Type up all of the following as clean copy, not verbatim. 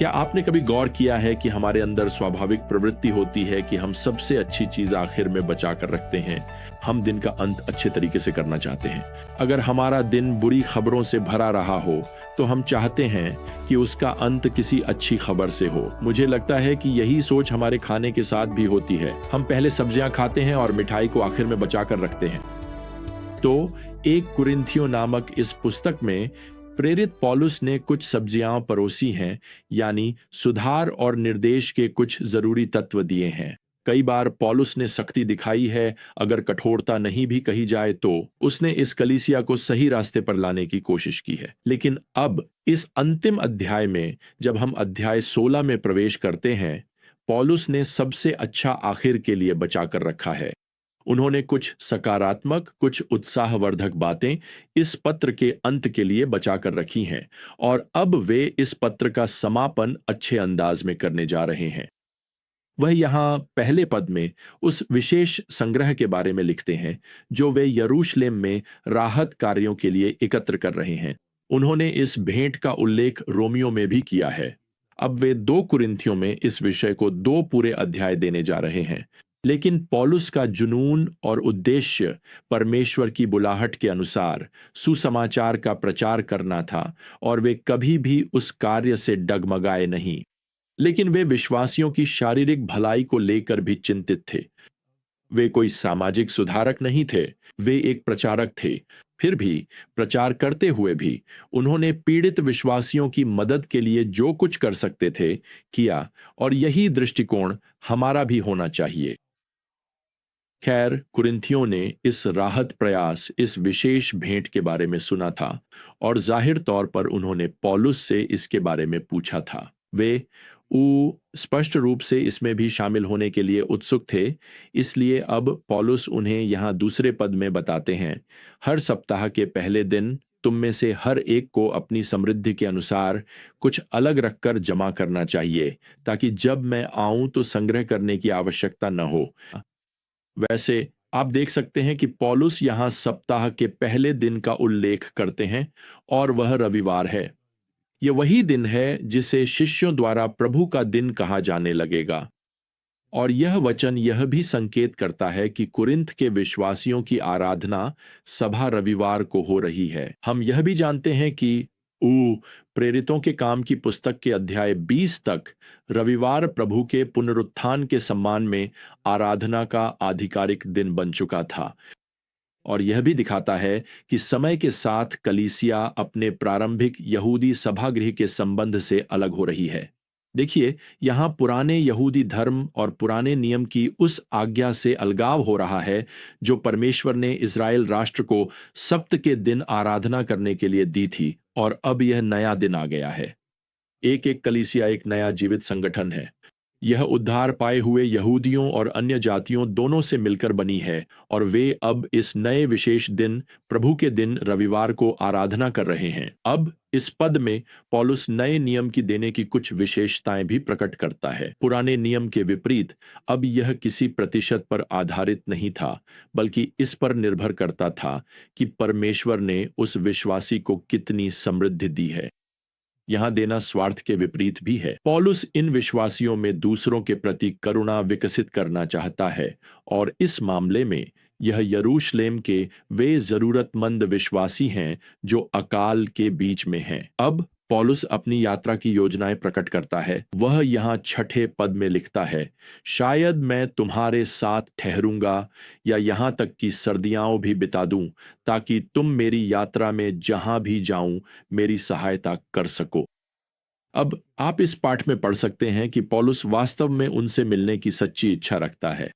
क्या आपने कभी गौर किया है कि हमारे अंदर स्वाभाविक प्रवृत्ति होती है कि हम सबसे अच्छी चीज आखिर में बचा कर रखते हैं। हम दिन का अंत अच्छे तरीके से करना चाहते हैं। अगर हमारा दिन बुरी खबरों से भरा रहा हो तो हम चाहते हैं कि उसका अंत किसी अच्छी खबर से हो। मुझे लगता है कि यही सोच हमारे खाने के साथ भी होती है। हम पहले सब्जियां खाते हैं और मिठाई को आखिर में बचा कर रखते हैं। तो एक कुरिन्थियों नामक इस पुस्तक में प्रेरित पौलुस ने कुछ सब्जियां परोसी हैं, यानी सुधार और निर्देश के कुछ जरूरी तत्व दिए हैं। कई बार पौलुस ने सख्ती दिखाई है, अगर कठोरता नहीं भी कही जाए तो उसने इस कलीसिया को सही रास्ते पर लाने की कोशिश की है। लेकिन अब इस अंतिम अध्याय में, जब हम अध्याय 16 में प्रवेश करते हैं, पौलुस ने सबसे अच्छा आखिर के लिए बचा कर रखा है। उन्होंने कुछ सकारात्मक, कुछ उत्साहवर्धक बातें इस पत्र के अंत के लिए बचा कर रखी हैं, और अब वे इस पत्र का समापन अच्छे अंदाज में करने जा रहे हैं। वह यहाँ पहले पद में उस विशेष संग्रह के बारे में लिखते हैं जो वे यरूशलेम में राहत कार्यों के लिए एकत्र कर रहे हैं। उन्होंने इस भेंट का उल्लेख रोमियो में भी किया है। अब वे 2 कुरिन्थियों में इस विषय को 2 पूरे अध्याय देने जा रहे हैं। लेकिन पौलुस का जुनून और उद्देश्य परमेश्वर की बुलाहट के अनुसार सुसमाचार का प्रचार करना था, और वे कभी भी उस कार्य से डगमगाए नहीं। लेकिन वे विश्वासियों की शारीरिक भलाई को लेकर भी चिंतित थे। वे कोई सामाजिक सुधारक नहीं थे, वे एक प्रचारक थे। फिर भी प्रचार करते हुए भी उन्होंने पीड़ित विश्वासियों की मदद के लिए जो कुछ कर सकते थे किया, और यही दृष्टिकोण हमारा भी होना चाहिए। खैर, कुरिन्थियों ने इस राहत प्रयास, इस विशेष भेंट के बारे में सुना था, और जाहिर तौर पर उन्होंने पौलुस से इसके बारे में पूछा था। वे स्पष्ट रूप से इसमें भी शामिल होने के लिए उत्सुक थे। इसलिए अब पौलुस उन्हें यहाँ दूसरे पद में बताते हैं, हर सप्ताह के पहले दिन तुम में से हर एक को अपनी समृद्धि के अनुसार कुछ अलग रखकर जमा करना चाहिए, ताकि जब मैं आऊं तो संग्रह करने की आवश्यकता न हो। वैसे आप देख सकते हैं कि पौलुस यहाँ सप्ताह के पहले दिन का उल्लेख करते हैं, और वह रविवार है। यह वही दिन है जिसे शिष्यों द्वारा प्रभु का दिन कहा जाने लगेगा। और यह वचन यह भी संकेत करता है कि कुरिन्थ के विश्वासियों की आराधना सभा रविवार को हो रही है। हम यह भी जानते हैं कि प्रेरितों के काम की पुस्तक के अध्याय 20 तक रविवार प्रभु के पुनरुत्थान के सम्मान में आराधना का आधिकारिक दिन बन चुका था। और यह भी दिखाता है कि समय के साथ कलीसिया अपने प्रारंभिक यहूदी सभागृह के संबंध से अलग हो रही है। देखिए, यहाँ पुराने यहूदी धर्म और पुराने नियम की उस आज्ञा से अलगाव हो रहा है जो परमेश्वर ने इज़राइल राष्ट्र को सब्त के दिन आराधना करने के लिए दी थी, और अब यह नया दिन आ गया है। एक एक कलीसिया एक नया जीवित संगठन है। यह उद्धार पाए हुए यहूदियों और अन्य जातियों दोनों से मिलकर बनी है, और वे अब इस नए विशेष दिन, प्रभु के दिन रविवार को आराधना कर रहे हैं। अब इस पद में पौलुस नए नियम की देने की कुछ विशेषताएं भी प्रकट करता है। पुराने नियम के विपरीत अब यह किसी प्रतिशत पर आधारित नहीं था, बल्कि इस पर निर्भर करता था कि परमेश्वर ने उस विश्वासी को कितनी समृद्धि दी है। यहां देना स्वार्थ के विपरीत भी है। पौलुस इन विश्वासियों में दूसरों के प्रति करुणा विकसित करना चाहता है, और इस मामले में यह यरूशलेम के वे जरूरतमंद विश्वासी हैं जो अकाल के बीच में हैं। अब पौलुस अपनी यात्रा की योजनाएं प्रकट करता है। वह यहाँ 6 पद में लिखता है, शायद मैं तुम्हारे साथ ठहरूंगा, या यहाँ तक कि सर्दियां भी बिता दूं, ताकि तुम मेरी यात्रा में जहां भी जाऊं मेरी सहायता कर सको। अब आप इस पाठ में पढ़ सकते हैं कि पौलुस वास्तव में उनसे मिलने की सच्ची इच्छा रखता है।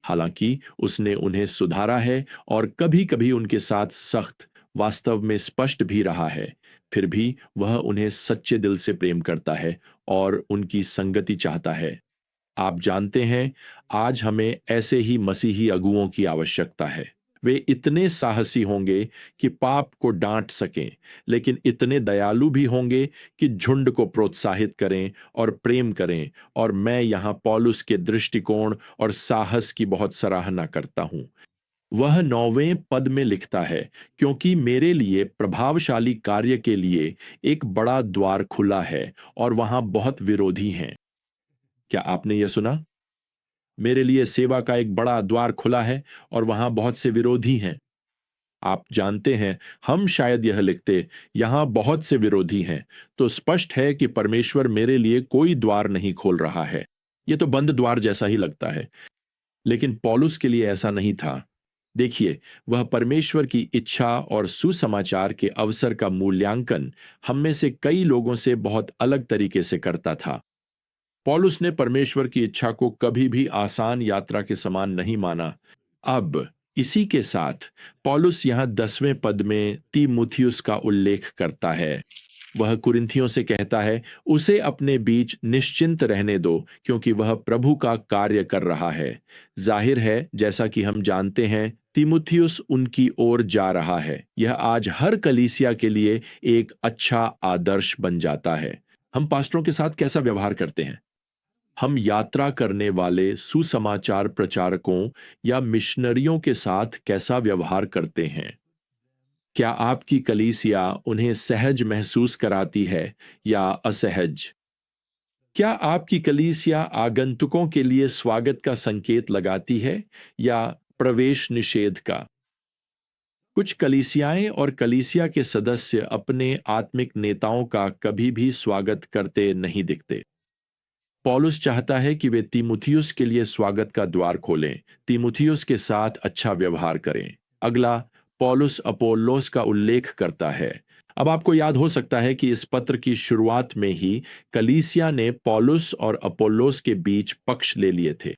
हालांकि उसने उन्हें सुधारा है और कभी-कभी उनके साथ सख्त, वास्तव में स्पष्ट भी रहा है, फिर भी वह उन्हें सच्चे दिल से प्रेम करता है और उनकी संगति चाहता है। आप जानते हैं, आज हमें ऐसे ही मसीही अगुओं की आवश्यकता है। वे इतने साहसी होंगे कि पाप को डांट सकें, लेकिन इतने दयालु भी होंगे कि झुंड को प्रोत्साहित करें और प्रेम करें। और मैं यहाँ पौलुस के दृष्टिकोण और साहस की बहुत सराहना करता हूँ। वह 9वें पद में लिखता है, क्योंकि मेरे लिए प्रभावशाली कार्य के लिए एक बड़ा द्वार खुला है और वहां बहुत विरोधी हैं। क्या आपने यह सुना? मेरे लिए सेवा का एक बड़ा द्वार खुला है और वहां बहुत से विरोधी हैं। आप जानते हैं, हम शायद यह लिखते, यहां बहुत से विरोधी हैं, तो स्पष्ट है कि परमेश्वर मेरे लिए कोई द्वार नहीं खोल रहा है। यह तो बंद द्वार जैसा ही लगता है। लेकिन पौलुस के लिए ऐसा नहीं था। देखिए, वह परमेश्वर की इच्छा और सुसमाचार के अवसर का मूल्यांकन हम में से कई लोगों से बहुत अलग तरीके से करता था। पौलुस ने परमेश्वर की इच्छा को कभी भी आसान यात्रा के समान नहीं माना। अब इसी के साथ पौलुस यहां 10वें पद में तीमुथियुस का उल्लेख करता है। वह कुरिन्थियों से कहता है, उसे अपने बीच निश्चिंत रहने दो, क्योंकि वह प्रभु का कार्य कर रहा है। जाहिर है, जैसा कि हम जानते हैं, तीमुथियुस उनकी ओर जा रहा है। यह आज हर कलीसिया के लिए एक अच्छा आदर्श बन जाता है। हम पास्टरों के साथ कैसा व्यवहार करते हैं? हम यात्रा करने वाले सुसमाचार प्रचारकों या मिशनरियों के साथ कैसा व्यवहार करते हैं? क्या आपकी कलीसिया उन्हें सहज महसूस कराती है या असहज? क्या आपकी कलीसिया आगंतुकों के लिए स्वागत का संकेत लगाती है या प्रवेश निषेध का? कुछ कलीसियाएं और कलीसिया के सदस्य अपने आत्मिक नेताओं का कभी भी स्वागत करते नहीं दिखते। पौलुस चाहता है कि वे तीमुथियुस के लिए स्वागत का द्वार खोलें, तीमुथियुस के साथ अच्छा व्यवहार करें। अगला, पौलुस अपोल्लोस का उल्लेख करता है। अब आपको याद हो सकता है कि इस पत्र की शुरुआत में ही कलीसिया ने पौलुस और अपोल्लोस के बीच पक्ष ले लिए थे।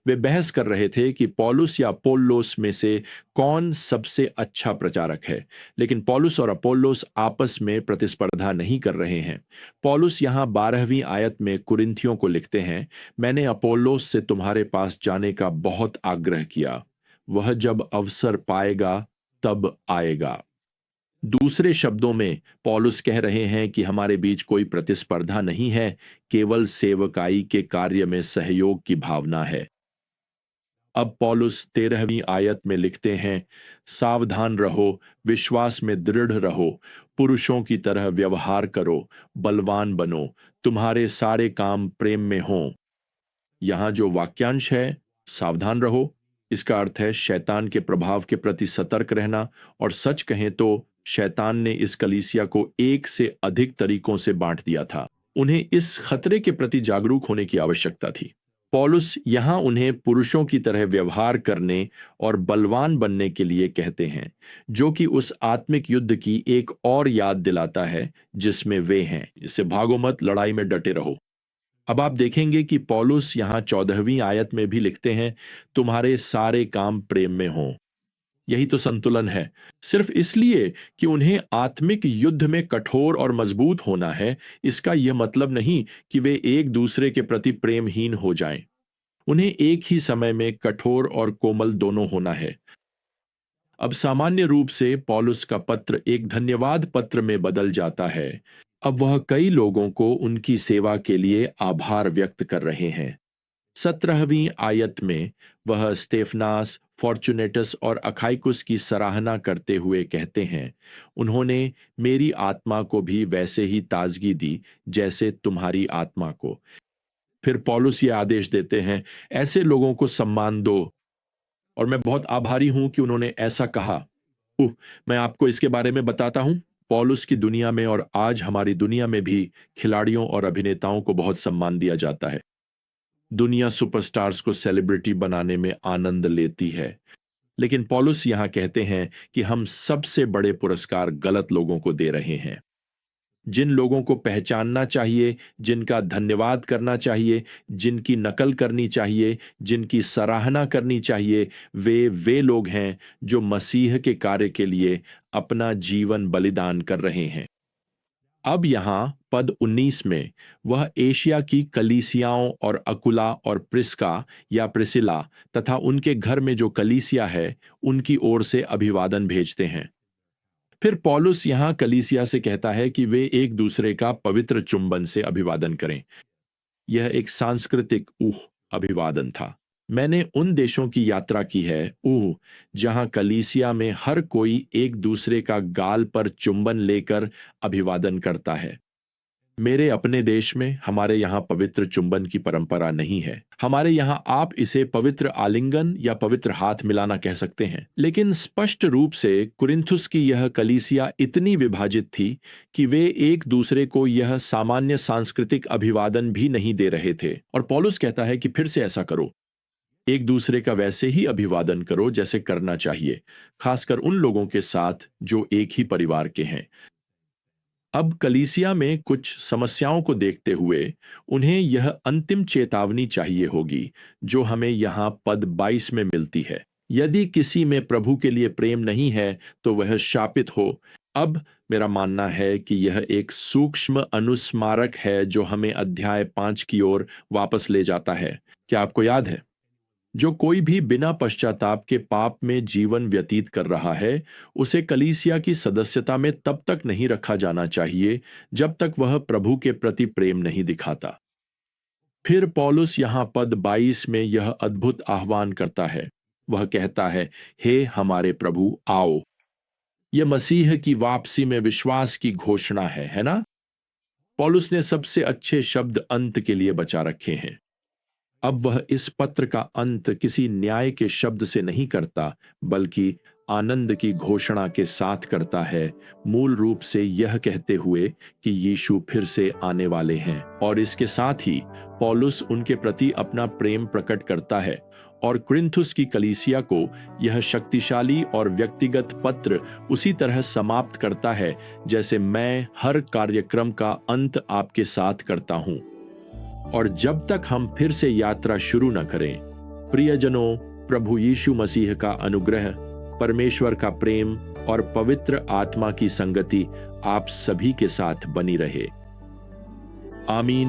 वे बहस कर रहे थे कि पौलुस या अपोल्लोस में से कौन सबसे अच्छा प्रचारक है। लेकिन पौलुस और अपोल्लोस आपस में प्रतिस्पर्धा नहीं कर रहे हैं। पौलुस यहां 12वीं आयत में कुरिन्थियों को लिखते हैं, मैंने अपोल्लोस से तुम्हारे पास जाने का बहुत आग्रह किया, वह जब अवसर पाएगा तब आएगा। दूसरे शब्दों में पौलुस कह रहे हैं कि हमारे बीच कोई प्रतिस्पर्धा नहीं है, केवल सेवकाई के कार्य में सहयोग की भावना है। अब पौलुस 13वीं आयत में लिखते हैं, सावधान रहो, विश्वास में दृढ़ रहो, पुरुषों की तरह व्यवहार करो, बलवान बनो, तुम्हारे सारे काम प्रेम में हों। यहां जो वाक्यांश है, सावधान रहो, इसका अर्थ है शैतान के प्रभाव के प्रति सतर्क रहना। और सच कहें तो शैतान ने इस कलीसिया को एक से अधिक तरीकों से बांट दिया था। उन्हें इस खतरे के प्रति जागरूक होने की आवश्यकता थी। पौलुस यहां उन्हें पुरुषों की तरह व्यवहार करने और बलवान बनने के लिए कहते हैं, जो कि उस आत्मिक युद्ध की एक और याद दिलाता है जिसमें वे हैं। इससे भागो मत, लड़ाई में डटे रहो। अब आप देखेंगे कि पौलुस यहां 14वीं आयत में भी लिखते हैं, तुम्हारे सारे काम प्रेम में हों। यही तो संतुलन है। सिर्फ इसलिए कि उन्हें आत्मिक युद्ध में कठोर और मजबूत होना है, इसका यह मतलब नहीं कि वे एक दूसरे के प्रति प्रेमहीन हो जाएं। उन्हें एक ही समय में कठोर और कोमल दोनों होना है। अब सामान्य रूप से पौलुस का पत्र एक धन्यवाद पत्र में बदल जाता है। अब वह कई लोगों को उनकी सेवा के लिए आभार व्यक्त कर रहे हैं। 17वीं आयत में वह स्तेफनास, फॉर्चुनेटस और अखाइकुस की सराहना करते हुए कहते हैं, उन्होंने मेरी आत्मा को भी वैसे ही ताजगी दी जैसे तुम्हारी आत्मा को। फिर पौलुस ये आदेश देते हैं, ऐसे लोगों को सम्मान दो, और मैं बहुत आभारी हूं कि उन्होंने ऐसा कहा। मैं आपको इसके बारे में बताता हूं। पौलुस की दुनिया में और आज हमारी दुनिया में भी खिलाड़ियों और अभिनेताओं को बहुत सम्मान दिया जाता है। दुनिया सुपरस्टार्स को सेलिब्रिटी बनाने में आनंद लेती है। लेकिन पौलुस यहां कहते हैं कि हम सबसे बड़े पुरस्कार गलत लोगों को दे रहे हैं। जिन लोगों को पहचानना चाहिए, जिनका धन्यवाद करना चाहिए, जिनकी नकल करनी चाहिए, जिनकी सराहना करनी चाहिए, वे लोग हैं जो मसीह के कार्य के लिए अपना जीवन बलिदान कर रहे हैं। अब यहां पद 19 में वह एशिया की कलीसियाओं और अकुला और प्रिस्का या प्रिसिला तथा उनके घर में जो कलीसिया है उनकी ओर से अभिवादन भेजते हैं। फिर पौलुस यहां कलीसिया से कहता है कि वे एक दूसरे का पवित्र चुंबन से अभिवादन करें। यह एक सांस्कृतिक अभिवादन था। मैंने उन देशों की यात्रा की है जहां कलीसिया में हर कोई एक दूसरे का गाल पर चुंबन लेकर अभिवादन करता है। मेरे अपने देश में हमारे यहाँ पवित्र चुंबन की परंपरा नहीं है। हमारे यहाँ आप इसे पवित्र आलिंगन या पवित्र हाथ मिलाना कह सकते हैं। लेकिन स्पष्ट रूप से कुरिन्थुस की यह कलीसिया इतनी विभाजित थी कि वे एक दूसरे को यह सामान्य सांस्कृतिक अभिवादन भी नहीं दे रहे थे। और पौलुस कहता है कि फिर से ऐसा करो, एक दूसरे का वैसे ही अभिवादन करो जैसे करना चाहिए, खासकर उन लोगों के साथ जो एक ही परिवार के हैं। अब कलीसिया में कुछ समस्याओं को देखते हुए उन्हें यह अंतिम चेतावनी चाहिए होगी जो हमें यहाँ पद 22 में मिलती है। यदि किसी में प्रभु के लिए प्रेम नहीं है तो वह शापित हो। अब मेरा मानना है कि यह एक सूक्ष्म अनुस्मारक है जो हमें अध्याय 5 की ओर वापस ले जाता है। क्या आपको याद है? जो कोई भी बिना पश्चाताप के पाप में जीवन व्यतीत कर रहा है उसे कलीसिया की सदस्यता में तब तक नहीं रखा जाना चाहिए जब तक वह प्रभु के प्रति प्रेम नहीं दिखाता। फिर पौलुस यहां पद 22 में यह अद्भुत आह्वान करता है। वह कहता है, हे हमारे प्रभु आओ। यह मसीह की वापसी में विश्वास की घोषणा है ना? पौलुस ने सबसे अच्छे शब्द अंत के लिए बचा रखे हैं। अब वह इस पत्र का अंत किसी न्याय के शब्द से नहीं करता बल्कि आनंद की घोषणा के साथ करता है, मूल रूप से यह कहते हुए कि यीशु फिर से आने वाले हैं। और इसके साथ ही पौलुस उनके प्रति अपना प्रेम प्रकट करता है और कुरिन्थुस की कलीसिया को यह शक्तिशाली और व्यक्तिगत पत्र उसी तरह समाप्त करता है जैसे मैं हर कार्यक्रम का अंत आपके साथ करता हूं। और जब तक हम फिर से यात्रा शुरू न करें, प्रियजनों, प्रभु यीशु मसीह का अनुग्रह, परमेश्वर का प्रेम और पवित्र आत्मा की संगति आप सभी के साथ बनी रहे। आमीन।